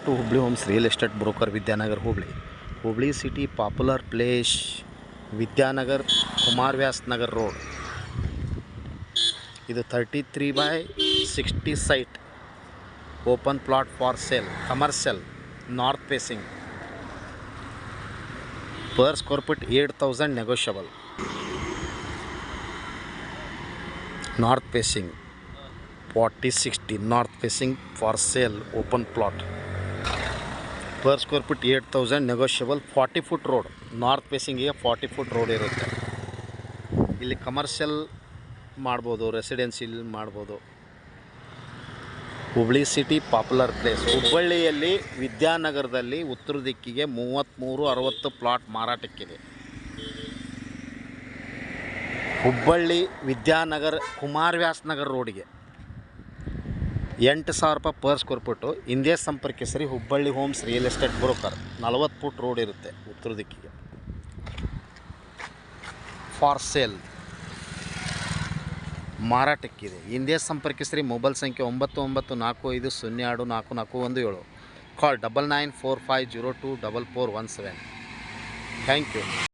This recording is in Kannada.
to Hubli Homes Real Estate Broker Vidyanagar Hubli. Hubli City popular place Vidyanagar Kumar Vyas Nagar Road. ಇದು 33/60 site. Open plot for sale. Commercial. North facing. Per square foot 8,000 negotiable. North facing. 40/60 north facing for sale open plot. Per square foot 8,000 negotiable. 40 foot road north facing ಗೆ 40 foot road ಇರುತ್ತೆ. ಇಲ್ಲಿ ಕಮರ್ಷಿಯಲ್ ಮಾಡ್ಬೋದು, ರೆಸಿಡೆನ್ಸಿಯಲ್ ಮಾಡ್ಬೋದು. Hubli city popular place. ಹುಬ್ಬಳ್ಳಿಯಲ್ಲಿ ವಿದ್ಯಾನಗರದಲ್ಲಿ ಉತ್ತರ ದಿಕ್ಕಿಗೆ 33-60 ಪ್ಲಾಟ್ ಮಾರಾಟಕ್ಕಿದೆ. ಹುಬ್ಬಳ್ಳಿ ವಿದ್ಯಾನಗರ್ ಕುಮಾರ್ ವ್ಯಾಸ್ ನಗರ್ ರೋಡಿಗೆ 8,000 ರೂಪಾಯಿ ಪರ್ ಸ್ಕ್ವೇರ್ ಫುಟ್ಟು. ಹಿಂದೆ ಸಂಪರ್ಕಿಸ್ರಿ Hubballi homes real estate broker. 40 foot road ಇರುತ್ತೆ ಉತ್ತರ ದಿಕ್ಕಿಗೆ. ಫಾರ್ ಸೇಲ್ ಮಾರಾಟಕ್ಕಿದೆ. ಹಿಂದೆ ಸಂಪರ್ಕಿಸ್ರಿ. ಮೊಬೈಲ್ ಸಂಖ್ಯೆ 9945024417. ಕಾಲ್ 9945024417. Thank you.